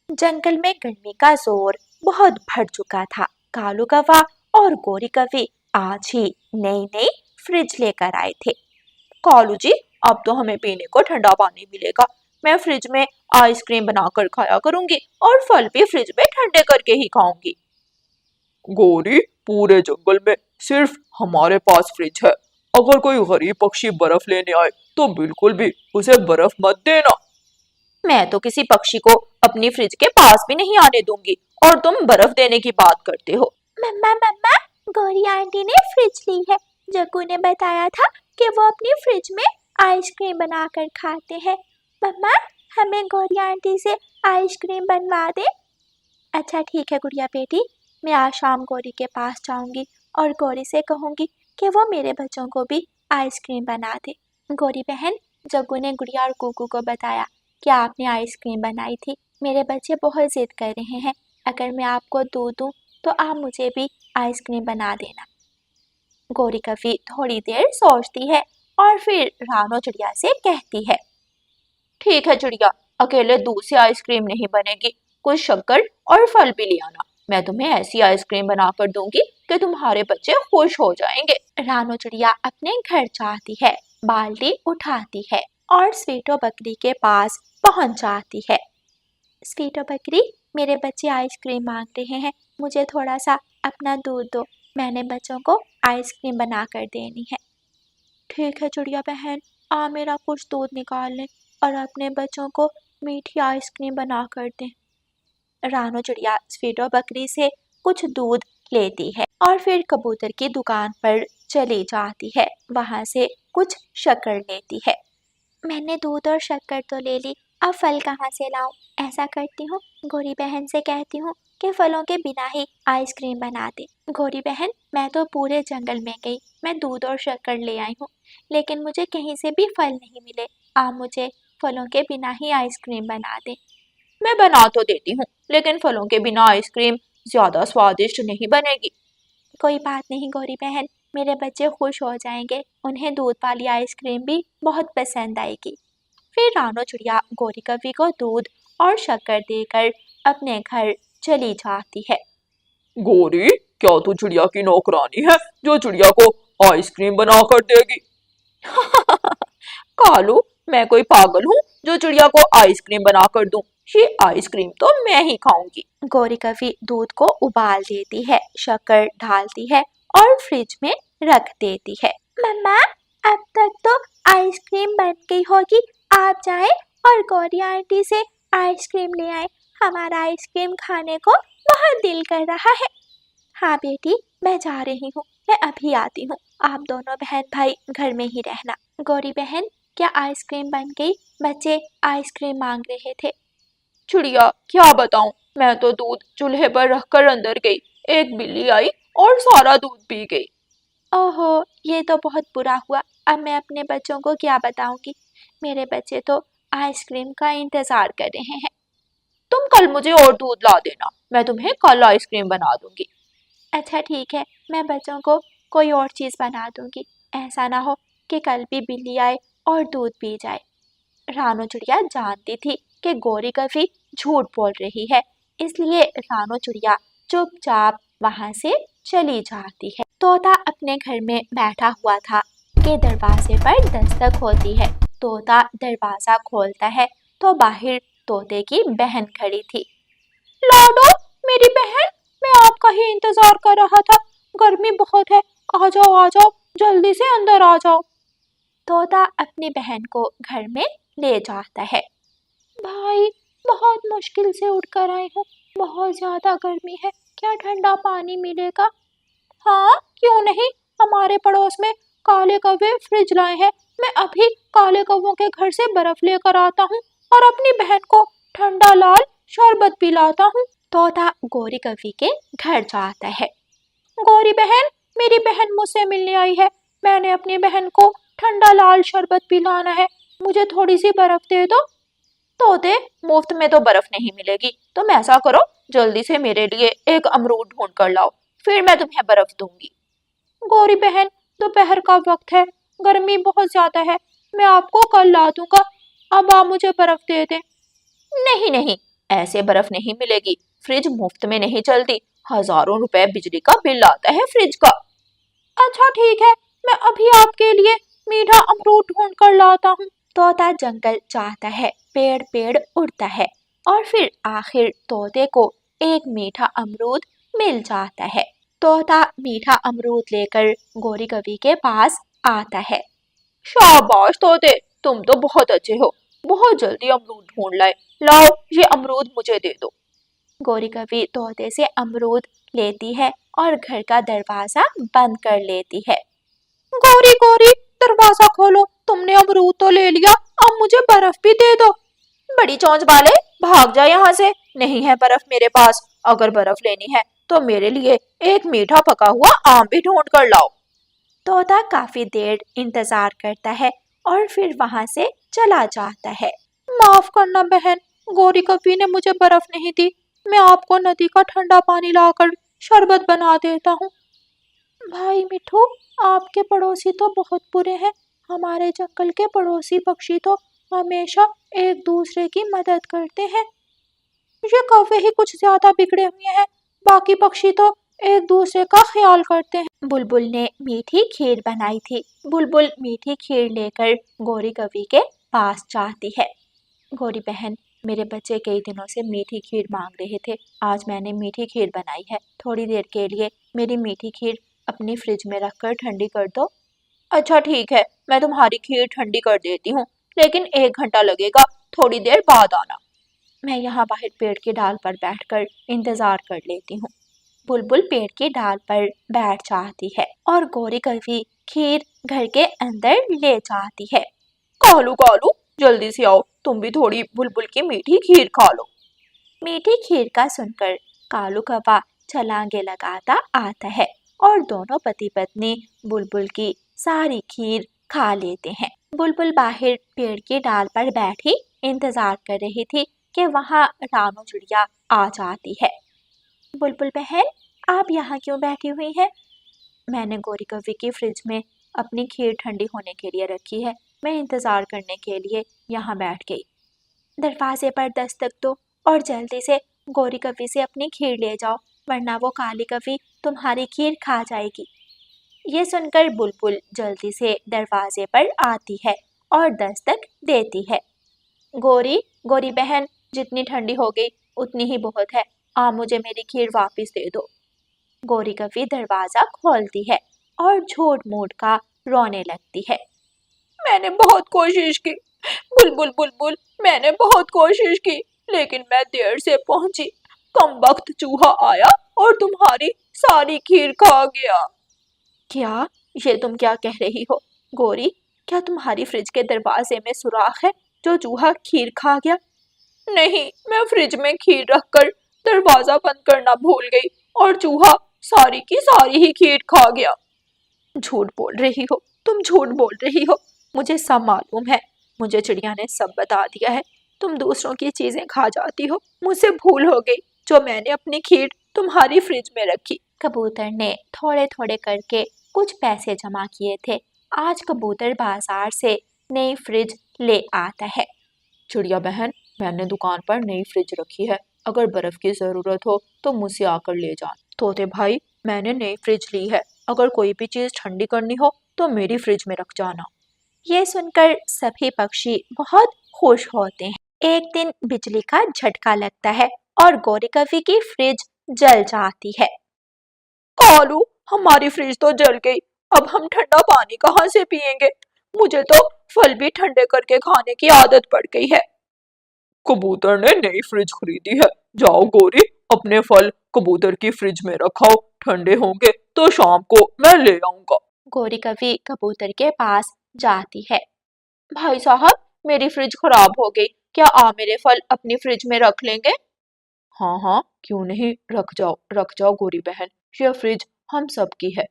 जंगल में गर्मी का जोर बहुत बढ़ चुका था। कालू कौवा और गोरी कौवी आज ही नई नई फ्रिज लेकर आए थे। कालू जी, अब तो हमें पीने को ठंडा पानी मिलेगा। मैं फ्रिज में आइसक्रीम बनाकर खाया करूंगी और फल भी फ्रिज में ठंडे करके ही खाऊंगी। गौरी, पूरे जंगल में सिर्फ हमारे पास फ्रिज है। अगर कोई गरीब पक्षी बर्फ लेने आए तो बिल्कुल भी उसे बर्फ मत देना। मैं तो किसी पक्षी को अपनी फ्रिज के पास भी नहीं आने दूंगी और तुम बर्फ देने की बात करते हो। मम्मा मम्मा, गौरी आंटी ने फ्रिज ली है। जग्गू ने बताया था कि वो अपनी फ्रिज में आइसक्रीम बनाकर खाते हैं। मम्मा, हमें गौरी आंटी से आइसक्रीम बनवा दे। अच्छा ठीक है गुड़िया बेटी, मैं आज शाम गौरी के पास जाऊंगी और गौरी से कहूंगी कि वो मेरे बच्चों को भी आइसक्रीम बना दे। गौरी बहन, जग्गू ने गुड़िया और कुकू को बताया कि आपने आइसक्रीम बनाई थी। मेरे बच्चे बहुत जिद कर रहे हैं, अगर मैं आपको दूध दूँ तो आप मुझे भी आइसक्रीम बना देना। गौरी कभी थोड़ी देर सोचती है और फिर रानो चिड़िया से कहती है, ठीक है चिड़िया, अकेले दूध से आइसक्रीम नहीं बनेगी, कुछ शक्कर और फल भी ले आना। मैं तुम्हें ऐसी आइसक्रीम बनाकर दूंगी कि तुम्हारे बच्चे खुश हो जाएंगे। रानो चिड़िया अपने घर जाती है, बाल्टी उठाती है और स्वीटो बकरी के पास पहुंच जाती है। स्वीटो बकरी, मेरे बच्चे आइसक्रीम मांग रहे हैं, मुझे थोड़ा सा अपना दूध दो, मैंने बच्चों को आइसक्रीम बनाकर देनी है। ठीक है चिड़िया बहन, आ मेरा कुछ दूध निकाल ले और अपने बच्चों को मीठी आइसक्रीम बना कर दें। रानो चिड़िया स्वीटो बकरी से कुछ दूध लेती है और फिर कबूतर की दुकान पर चली जाती है। वहां से कुछ शक्कर लेती है। मैंने दूध और शक्कर तो ले ली, अब फल कहाँ से लाऊं? ऐसा करती हूँ, गौरी बहन से कहती हूँ कि फलों के बिना ही आइसक्रीम बना दे। गौरी बहन, मैं तो पूरे जंगल में गई, मैं दूध और शक्कर ले आई हूँ, लेकिन मुझे कहीं से भी फल नहीं मिले। आप मुझे फलों के बिना ही आइसक्रीम बना दे। मैं बना तो देती हूँ, लेकिन फलों के बिना आइसक्रीम ज्यादा स्वादिष्ट नहीं बनेगी। कोई बात नहीं गौरी बहन, मेरे बच्चे खुश हो जाएंगे, उन्हें दूध वाली आइसक्रीम भी बहुत पसंद आएगी। फिर रानो चिड़िया गौरी कवि को दूध और शक्कर देकर अपने घर चली जाती है। गौरी, क्या तू चिड़िया की नौकरानी है जो चिड़िया को आइसक्रीम बना कर देगी? कालू, मैं कोई पागल हूँ जो चिड़िया को आइसक्रीम बना कर दूं? ये आइसक्रीम तो मैं ही खाऊंगी। गौरी कवि दूध को उबाल देती है, शक्कर डालती है और फ्रिज में रख देती है। मम्मा, अब तक तो आइसक्रीम बन गई होगी, आप जाएं और गौरी आंटी से आइसक्रीम ले आए। हमारा आइसक्रीम खाने को बहुत दिल कर रहा है। हाँ बेटी, मैं जा रही हूँ, मैं अभी आती हूँ। आप दोनों बहन भाई घर में ही रहना। गौरी बहन, क्या आइसक्रीम बन गई? बच्चे आइसक्रीम मांग रहे थे। चिड़िया, क्या बताऊं, मैं तो दूध चूल्हे पर रखकर अंदर गई, एक बिल्ली आई और सारा दूध पी गई। ओहो, ये तो बहुत बुरा हुआ। अब मैं अपने बच्चों को क्या बताऊंगी? मेरे बच्चे तो आइसक्रीम का इंतजार कर रहे हैं। तुम कल मुझे और दूध ला देना, मैं तुम्हें कल आइसक्रीम बना दूंगी। अच्छा ठीक है, मैं बच्चों को कोई और चीज़ बना दूंगी। ऐसा ना हो कि कल भी बिल्ली आए और दूध पी जाए। रानो चिड़िया जानती थी कि गौरी कभी झूठ बोल रही है, इसलिए रानो चिड़िया चुपचाप वहां से चली जाती है। तोता अपने घर में बैठा हुआ था कि दरवाजे पर दस्तक होती है। तोता दरवाजा खोलता है तो बाहर तोते की बहन खड़ी थी। लाडो, मेरी बहन, मैं आपका ही इंतजार कर रहा था। गर्मी बहुत है, आ जाओ, जल्दी से अंदर आ जाओ। तोता अपनी बहन को घर में ले जाता है। भाई, बहुत मुश्किल से उठकर आई हूँ, बहुत ज्यादा गर्मी है, क्या ठंडा पानी मिलेगा? हाँ, क्यों नहीं, हमारे पड़ोस में काले कौवे फ्रिज लाए हैं। मैं अभी काले कौवों के घर से बर्फ लेकर आता हूँ और अपनी बहन को ठंडा लाल शरबत पिलाता हूँ। तोता गौरी कवि के घर जाता है। गौरी बहन, मेरी बहन मुझसे मिलने आई है, मैंने अपनी बहन को ठंडा लाल शरबत पिलाना है, मुझे थोड़ी सी बर्फ दे दो। तोते, मुफ्त में तो बर्फ नहीं मिलेगी, तुम ऐसा करो, जल्दी से मेरे लिए एक अमरूद ढूंढ कर लाओ, फिर मैं तुम्हें बर्फ दूंगी। गौरी बहन, दोपहर का वक्त है, गर्मी बहुत ज्यादा है, मैं आपको कल ला दूंगा, अब आप मुझे बर्फ दे दें। नहीं नहीं, ऐसे बर्फ नहीं मिलेगी, फ्रिज मुफ्त में नहीं चलती, हजारों रुपए बिजली का बिल आता है फ्रिज का। अच्छा ठीक है, मैं अभी आपके लिए मीठा अमरूद ढूंढ कर लाता हूँ। तोता जंगल जाता है, पेड़ पेड़ उड़ता है और फिर आखिर तोते को एक मीठा अमरूद मिल जाता है। तोता मीठा अमरूद लेकर गोरी कवि के पास आता है। शाबाश तोते, तुम तो बहुत अच्छे हो, बहुत जल्दी अमरूद ढूंढ लाए। लाओ ये अमरूद मुझे दे दो। गोरी कवि तोते से अमरूद लेती है और घर का दरवाजा बंद कर लेती है। गोरी गोरी, दरवाजा खोलो, तुमने अमरूद तो ले लिया, अब मुझे बर्फ भी दे दो। बड़ी चोंच वाले, भाग जा यहाँ से, नहीं है बर्फ मेरे पास। अगर बर्फ लेनी है तो मेरे लिए एक मीठा पका हुआ आम भी ढूंढ कर लाओ। तोता काफी देर इंतजार करता है और फिर वहां से चला जाता है। माफ करना बहन, गोरी कवि ने मुझे बर्फ नहीं दी, मैं आपको नदी का ठंडा पानी लाकर शरबत बना देता हूँ। भाई मिठू, आपके पड़ोसी तो बहुत बुरे हैं। हमारे जंगल के पड़ोसी पक्षी तो हमेशा एक दूसरे की मदद करते हैं। ये कौवे ही कुछ ज्यादा बिगड़े हुए हैं, बाकी पक्षी तो एक दूसरे का ख्याल करते हैं। बुलबुल ने मीठी खीर बनाई थी। बुलबुल मीठी खीर लेकर गोरी कवि के पास जाती है। गोरी बहन, मेरे बच्चे कई दिनों से मीठी खीर मांग रहे थे, आज मैंने मीठी खीर बनाई है, थोड़ी देर के लिए मेरी मीठी खीर अपनी फ्रिज में रखकर ठंडी कर दो। अच्छा ठीक है, मैं तुम्हारी खीर ठंडी कर देती हूँ, लेकिन 1 घंटा लगेगा, थोड़ी देर बाद आना। मैं यहाँ बाहर पेड़ की डाल पर बैठकर इंतजार कर लेती हूँ। बुलबुल पेड़ की डाल पर बैठ जाती है और गोरी कवि खीर घर के अंदर ले जाती है। कालू कालू, जल्दी से आओ, तुम भी थोड़ी बुलबुल की मीठी खीर खा लो। मीठी खीर का सुनकर कालू कौवा छलांगे लगाता आता है और दोनों पति पत्नी बुलबुल की सारी खीर खा लेते हैं। बुलबुल बाहर पेड़ की डाल पर बैठी इंतजार कर रही थी कि वहाँ रानू चिड़िया आ जाती है। बुलबुल बहन, आप यहाँ क्यों बैठी हुई हैं? मैंने गोरी कवि की फ्रिज में अपनी खीर ठंडी होने के लिए रखी है, मैं इंतजार करने के लिए यहाँ बैठ गई। दरवाजे पर दस्तक दो और जल्दी से गोरी कवि से अपनी खीर ले जाओ, वरना वो काली कवि तुम्हारी खीर खा जाएगी। ये सुनकर बुलबुल जल्दी से दरवाजे पर आती है और दस्तक देती है। गोरी गोरी बहन, जितनी ठंडी हो गई उतनी ही बहुत है, आप मुझे मेरी खीर वापस दे दो। गोरी कवि दरवाजा खोलती है और झूठ मूठ का रोने लगती है। मैंने बहुत कोशिश की, बुलबुल बुलबुल, मैंने बहुत कोशिश की, लेकिन मैं देर से पहुंची। कमबख्त चूहा आया और तुम्हारी सारी खीर खा गया। क्या? ये तुम क्या कह रही हो गोरी? क्या तुम्हारी फ्रिज के दरवाजे में सुराख है जो चूहा खीर खा गया? नहीं, मैं फ्रिज में खीर रखकर दरवाजा बंद करना भूल गई और चूहा सारी की सारी ही खीर खा गया। झूठ बोल रही हो, तुम झूठ बोल रही हो, मुझे सब मालूम है, मुझे चिड़िया ने सब बता दिया है। तुम दूसरों की चीजें खा जाती हो, मुझसे भूल हो गई जो मैंने अपनी खीर तुम्हारी फ्रिज में रखी। कबूतर ने थोड़े थोड़े करके कुछ पैसे जमा किए थे। आज कबूतर बाजार से नई फ्रिज ले आता है। चिड़िया बहन, मैंने दुकान पर नई फ्रिज रखी है, अगर बर्फ की जरूरत हो तो मुझसे आकर ले जाना। तोते भाई, मैंने नई फ्रिज ली है, अगर कोई भी चीज ठंडी करनी हो तो मेरी फ्रिज में रख जाना। ये सुनकर सभी पक्षी बहुत खुश होते हैं। एक दिन बिजली का झटका लगता है और गोरी कवि की फ्रिज जल जाती है। कालू, हमारी फ्रिज तो जल गई, अब हम ठंडा पानी कहाँ से पिएंगे? मुझे तो फल भी ठंडे करके खाने की आदत पड़ गई है। कबूतर ने नई फ्रिज खरीदी है, जाओ गोरी, अपने फल कबूतर की फ्रिज में रखाओ, ठंडे होंगे तो शाम को मैं ले आऊंगा। गोरी कवि कबूतर के पास जाती है। भाई साहब, मेरी फ्रिज खराब हो गई, क्या आप मेरे फल अपनी फ्रिज में रख लेंगे? हाँ हाँ, क्यों नहीं, रख जाओ गोरी बहन, यह फ्रिज हम सब की है।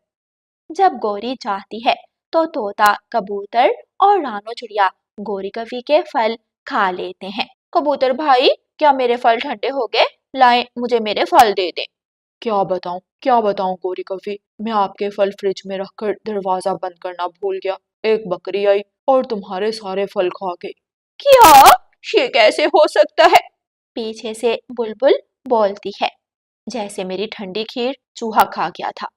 जब गोरी जाती है तो तोता, कबूतर और रानो चिड़िया गोरी कवि के फल खा लेते हैं। कबूतर भाई, क्या मेरे फल ठंडे हो गए? लाएं, मुझे मेरे फल दे दें। क्या बताऊं गोरी कवि, मैं आपके फल फ्रिज में रखकर दरवाजा बंद करना भूल गया, एक बकरी आई और तुम्हारे सारे फल खा गई। क्या? ये कैसे हो सकता है? पीछे से बुलबुल बोलती है, जैसे मेरी ठंडी खीर चूहा खा गया था।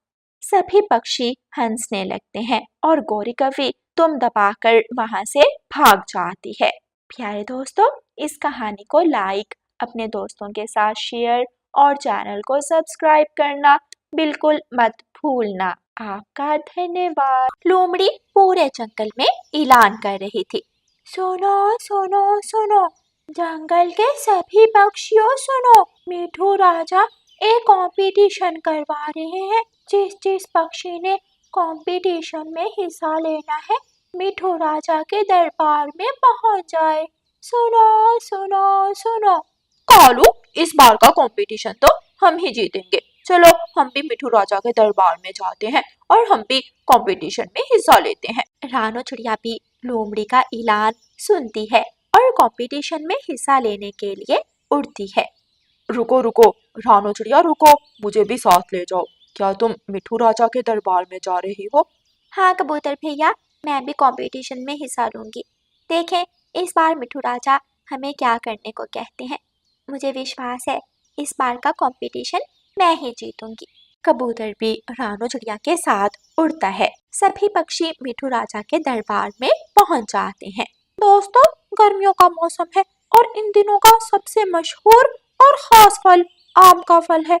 सभी पक्षी हंसने लगते हैं और गौरी कवि तुम दबाकर वहां से भाग जाती है। प्यारे दोस्तों, इस कहानी को लाइक, अपने दोस्तों के साथ शेयर और चैनल को सब्सक्राइब करना बिल्कुल मत भूलना। आपका धन्यवाद। लोमड़ी पूरे जंगल में ऐलान कर रही थी, सुनो सुनो सुनो, जंगल के सभी पक्षियों सुनो, मिठू राजा एक कंपटीशन करवा रहे हैं। जिस जिस पक्षी ने कंपटीशन में हिस्सा लेना है, मिठू राजा के दरबार में पहुंच जाए। सुनो सुनो सुनो। कालू, इस बार का कंपटीशन तो हम ही जीतेंगे। चलो हम भी मिठू राजा के दरबार में जाते हैं और हम भी कंपटीशन में हिस्सा लेते हैं। रानो चिड़िया भी लोमड़ी का ऐलान सुनती है और कंपटीशन में हिस्सा लेने के लिए उड़ती है। रुको रुको, रानो चिड़िया रुको, मुझे भी साथ ले जाओ। क्या तुम मिठू राजा के दरबार में जा रही हो? हाँ कबूतर भैया, मैं भी कंपटीशन में हिस्सा लूंगी। देखें इस बार मिठू राजा हमें क्या करने को कहते हैं। मुझे विश्वास है इस बार का कंपटीशन मैं ही जीतूंगी। कबूतर भी रानो चिड़िया के साथ उड़ता है। सभी पक्षी मिठू राजा के दरबार में पहुंच जाते हैं। दोस्तों, गर्मियों का मौसम है और इन दिनों का सबसे मशहूर और खास फल आम का फल है।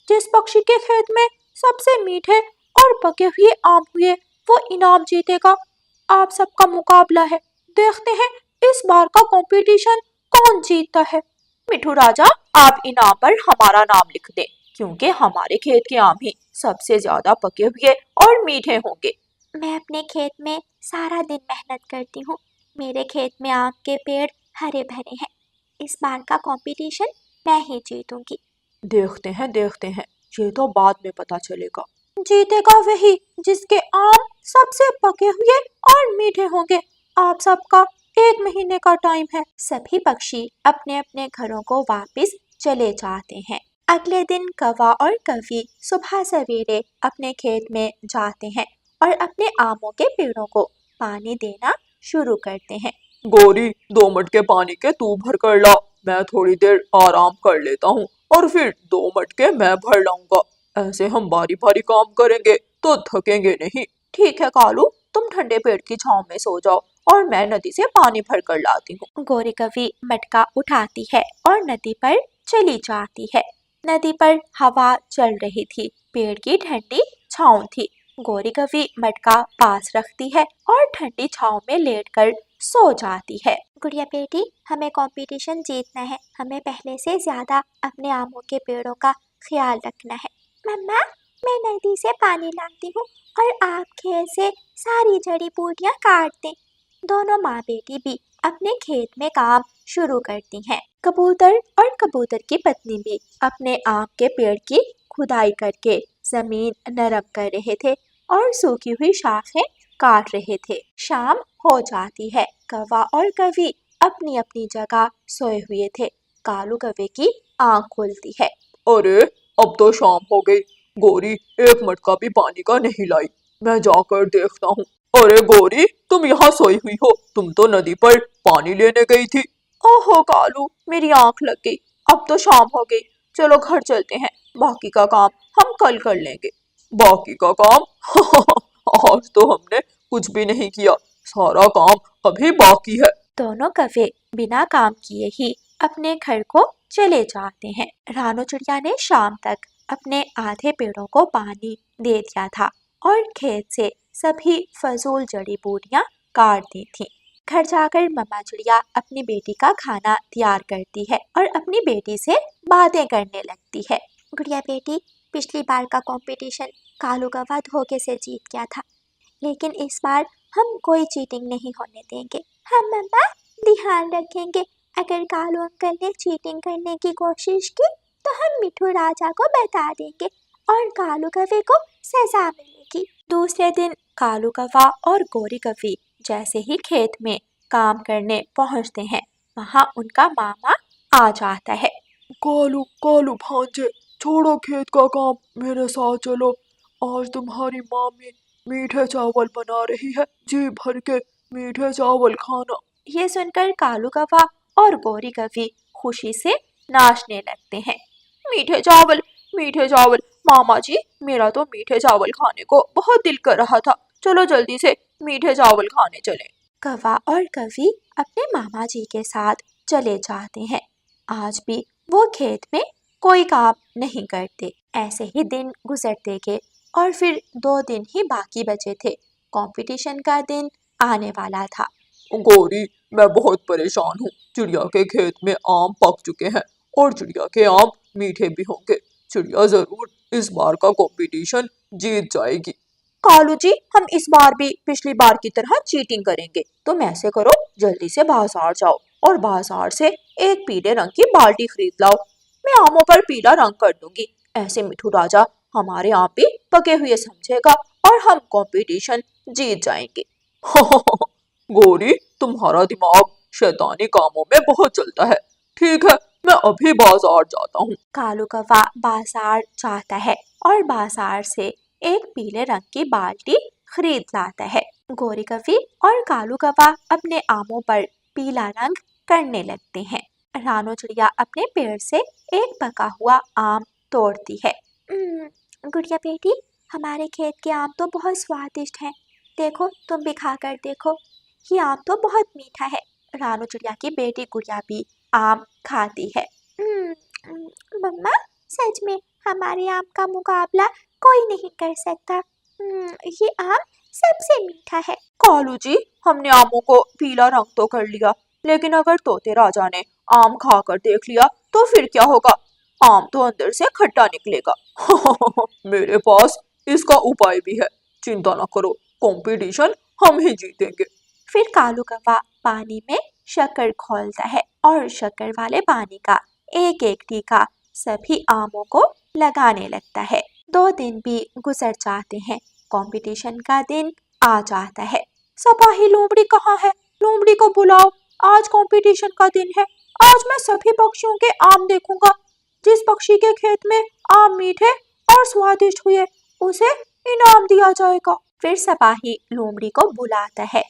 जिस पक्षी के खेत में सबसे मीठे और पके हुए आम हुए, वो इनाम जीतेगा। आप सबका मुकाबला है। देखते हैं इस बार का कंपटीशन कौन जीतता है। मिठू राजा, आप इनाम पर हमारा नाम लिख दें, क्योंकि हमारे खेत के आम ही सबसे ज्यादा पके हुए और मीठे होंगे। मैं अपने खेत में सारा दिन मेहनत करती हूँ। मेरे खेत में आम के पेड़ हरे भरे हैं। इस बार का कंपटीशन मैं ही जीतूंगी। देखते हैं, ये तो बाद में पता चलेगा। जीतेगा वही जिसके आम सबसे पके हुए और मीठे होंगे। आप सबका 1 महीने का टाइम है। सभी पक्षी अपने अपने घरों को वापस चले जाते हैं। अगले दिन कौवा और कवि सुबह सवेरे अपने खेत में जाते हैं और अपने आमों के पेड़ों को पानी देना शुरू करते हैं। गौरी, 2 मटके पानी के तू भर कर ला, मैं थोड़ी देर आराम कर लेता हूँ और फिर 2 मटके मैं भर लाऊंगा। ऐसे हम बारी बारी काम करेंगे तो थकेंगे नहीं। ठीक है कालू, तुम ठंडे पेड़ की छांव में सो जाओ और मैं नदी से पानी भर कर लाती हूँ। गौरी कवि मटका उठाती है और नदी पर चली जाती है। नदी पर हवा चल रही थी, पेड़ की ठंडी छांव थी। गौरी कवि मटका पास रखती है और ठंडी छांव में लेटकर सो जाती है। गुड़िया बेटी, हमें कंपटीशन जीतना है। हमें पहले से ज्यादा अपने आमों के पेड़ों का ख्याल रखना है। मम्मा, मैं नदी से पानी लाती हूँ और आप खेत से सारी जड़ी बूटियाँ काट दें। दोनों माँ बेटी भी अपने खेत में काम शुरू करती हैं। कबूतर और कबूतर की पत्नी भी अपने आम के पेड़ की खुदाई करके जमीन नरम कर रहे थे और सूखी हुई शाखें काट रहे थे। शाम हो जाती है। कौवा और कवि अपनी अपनी जगह सोए हुए थे। कालू कौवे की आंख खुलती है। अरे, अब तो शाम हो गई। गौरी 1 मटका भी पानी का नहीं लाई। मैं जाकर देखता हूँ। अरे गौरी, तुम यहाँ सोई हुई हो? तुम तो नदी पर पानी लेने गई थी। ओहो कालू, मेरी आंख लग गई। अब तो शाम हो गई। चलो घर चलते हैं, बाकी का काम हम कल कर लेंगे। बाकी का काम? आज तो हमने कुछ भी नहीं किया, सारा काम अभी बाकी है। दोनों कौवे बिना काम किए ही अपने घर को चले जाते हैं। रानो चिड़िया ने शाम तक अपने आधे पेड़ों को पानी दे दिया था और खेत से सभी फजूल जड़ी बूटियां काट दी थी। घर जाकर मम्मा चिड़िया अपनी बेटी का खाना तैयार करती है और अपनी बेटी से बातें करने लगती है। गुड़िया बेटी, पिछली बार का कंपटीशन कालू कौवा धोखे से जीत गया था, लेकिन इस बार हम कोई चीटिंग नहीं होने देंगे। हम मम्मा ध्यान रखेंगे, अगर कालू अंकल ने चीटिंग करने की कोशिश की तो हम मिठू राजा को बता देंगे और कालू कौवे को सजा मिलेगी। दूसरे दिन कालू कौवा और गौरी कौवी जैसे ही खेत में काम करने पहुंचते हैं, वहां उनका मामा आ जाता है। कालू कालू भांजे, छोड़ो खेत का काम, मेरे साथ चलो। आज तुम्हारी मामी मीठे चावल बना रही है, जी भर के मीठे चावल खाना। ये सुनकर कालू कौवा और गौरी कौवी खुशी से नाचने लगते हैं। मीठे चावल, मीठे चावल। मामा जी, मेरा तो मीठे चावल खाने को बहुत दिल कर रहा था। चलो जल्दी से मीठे चावल खाने चलें। कौवा और कवि अपने मामा जी के साथ चले जाते हैं। आज भी वो खेत में कोई काम नहीं करते। ऐसे ही दिन गुजरते गए और फिर 2 दिन ही बाकी बचे थे। कंपटीशन का दिन आने वाला था। गौरी, मैं बहुत परेशान हूँ। चिड़िया के खेत में आम पक चुके हैं और चिड़िया के आम मीठे भी होंगे। चिड़िया जरूर इस बार का कंपटीशन जीत जाएगी। कालू जी, हम इस बार भी पिछली बार की तरह चीटिंग करेंगे। तुम ऐसे करो, जल्दी से बाजार जाओ और बाजार से एक पीले रंग की बाल्टी खरीद लाओ। मैं आमों पर पीला रंग कर दूंगी। ऐसे मिठू राजा हमारे आम भी पके हुए समझेगा और हम कंपटीशन जीत जाएंगे। गौरी, तुम्हारा दिमाग शैतानी कामों में बहुत चलता है। ठीक है, मैं अभी बाजार जाता हूँ। कालू कौवा बाजार जाता है और बाजार से एक पीले रंग की बाल्टी खरीद लाता है। गोरी कवि और कालू कौवा अपने आमों पर पीला रंग करने लगते हैं। रानो चिड़िया अपने पेड़ से एक पका हुआ आम तोड़ती है। गुड़िया बेटी, हमारे खेत के आम तो बहुत स्वादिष्ट हैं। देखो, तुम भी खा कर देखो, ये आम तो बहुत मीठा है। रानो चिड़िया की बेटी गुड़िया भी आम खाती है। मम्मा, सच में हमारे आम का मुकाबला कोई नहीं कर सकता। ये आम सबसे मीठा है। कालू जी, हमने आमों को पीला रंग तो कर लिया, लेकिन अगर तोते राजा ने आम खाकर देख लिया तो फिर क्या होगा? आम तो अंदर से खट्टा निकलेगा। मेरे पास इसका उपाय भी है। चिंता न करो, कंपटीशन हम ही जीतेंगे। फिर कालू कौवा पानी में शक्कर घोलता है और शक्कर वाले पानी का एक एक टीका सभी आमों को लगाने लगता है। 2 दिन भी गुजर जाते हैं। कंपटीशन का दिन आ जाता है। सपाही लोमड़ी कहाँ है? लोमड़ी को बुलाओ, आज कंपटीशन का दिन है। आज मैं सभी पक्षियों के आम देखूंगा। जिस पक्षी के खेत में आम मीठे और स्वादिष्ट हुए, उसे इनाम दिया जाएगा। फिर सपाही लोमड़ी को बुलाता है।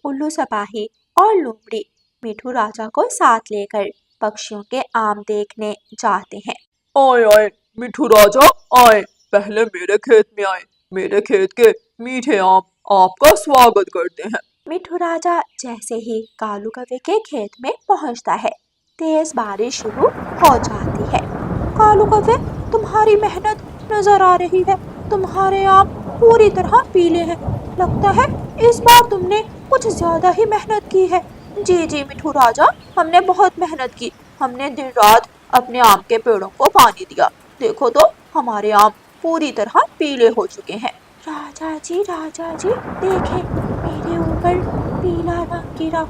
उल्लू सपाही और लोमड़ी मिठू राजा को साथ लेकर पक्षियों के आम देखने जाते हैं। आए आए, मिठू राजा आए, पहले मेरे खेत में आए। मेरे खेत के मीठे आम आपका स्वागत करते हैं। मिठू राजा जैसे ही कालू कौवे के खेत में पहुंचता है, तेज बारिश शुरू हो जाती है। कालू कौवे, तुम्हारी मेहनत नजर आ रही है। तुम्हारे आम पूरी तरह पीले हैं। लगता है इस बार तुमने कुछ ज्यादा ही मेहनत की है। जी जी मिठू राजा, हमने बहुत मेहनत की। हमने दिन रात अपने आम के पेड़ों को पानी दिया। देखो तो, हमारे आम पूरी तरह पीले हो चुके हैं। राजा जी, देखें, मेरे ऊपर पीला रंग गिरा।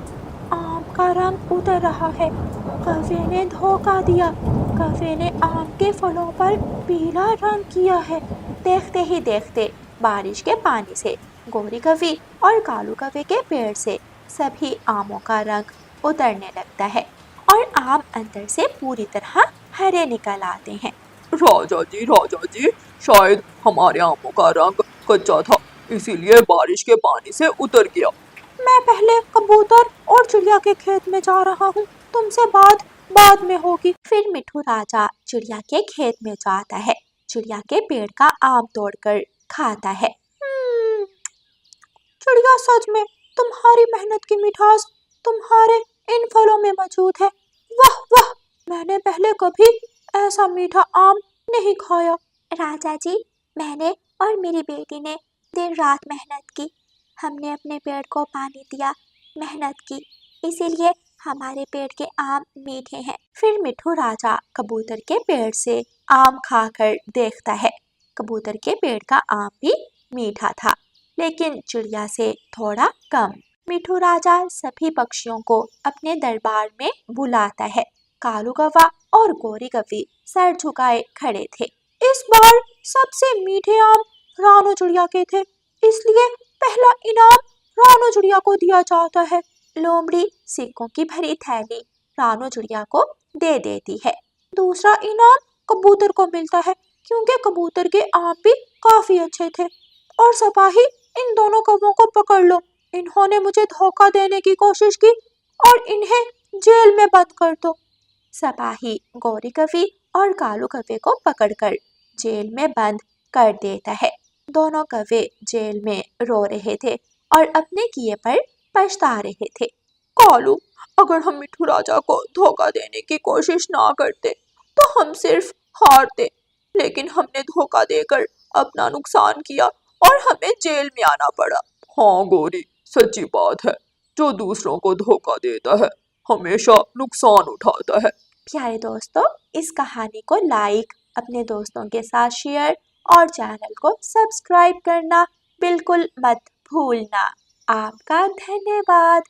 आम का रंग उतर रहा है। कौवे ने धोखा दिया। कौवे ने आम के फलों पर पीला रंग किया है। देखते ही देखते बारिश के पानी से गोरी कौवी और कालू कौवे के पेड़ से सभी आमों का रंग उतरने लगता है और आम अंदर से पूरी तरह हरे निकल आते हैं। राजा जी, शायद हमारे आमों का रंग कच्चा था, इसीलिए बारिश के पानी से उतर गया। मैं पहले कबूतर और चिड़िया के खेत में जा रहा हूँ। तुमसे बात बाद में होगी। फिर मिठू राजा चिड़िया के खेत में जाता है। चिड़िया के पेड़ का आम तोड़कर खाता है। चिड़िया, सच में तुम्हारी मेहनत की मिठास तुम्हारे इन फलों में मौजूद है। वाह वाह, मैंने पहले कभी ऐसा मीठा आम नहीं खाया। राजा जी, मैंने और मेरी बेटी ने दिन रात मेहनत की। हमने अपने पेड़ को पानी दिया, मेहनत की, इसीलिए हमारे पेड़ के आम मीठे हैं। फिर मिठू राजा कबूतर के पेड़ से आम खाकर देखता है। कबूतर के पेड़ का आम भी मीठा था, लेकिन चिड़िया से थोड़ा कम। मिठू राजा सभी पक्षियों को अपने दरबार में बुलाता है। कालू कौवा और गोरी कौवी सर झुकाए खड़े थे। इस बार सबसे मीठे आम रानो चिड़िया के थे, इसलिए पहला इनाम रानो चिड़िया को दिया जाता है। लोमड़ी सिक्कों की भरी थैली रानो चिड़िया को दे देती है। दूसरा इनाम कबूतर को मिलता है, क्योंकि कबूतर के आम भी काफी अच्छे थे। और सपाही, इन दोनों कौवों को पकड़ लो। इन्होंने मुझे धोखा देने की कोशिश की और इन्हें जेल में बंद कर दो। सिपाही गौरी कवि और कालू कव्वे को पकड़कर जेल में बंद कर देता है। दोनों कव्वे जेल में रो रहे थे और अपने किए पर पछता रहे थे। कालू, अगर हम मिठू राजा को धोखा देने की कोशिश ना करते तो हम सिर्फ हारते, लेकिन हमने धोखा देकर अपना नुकसान किया और हमें जेल में आना पड़ा। हाँ गौरी, सच्ची बात है। जो दूसरों को धोखा देता है हमेशा नुकसान उठाता है। प्यारे दोस्तों, इस कहानी को लाइक, अपने दोस्तों के साथ शेयर और चैनल को सब्सक्राइब करना बिल्कुल मत भूलना। आपका धन्यवाद।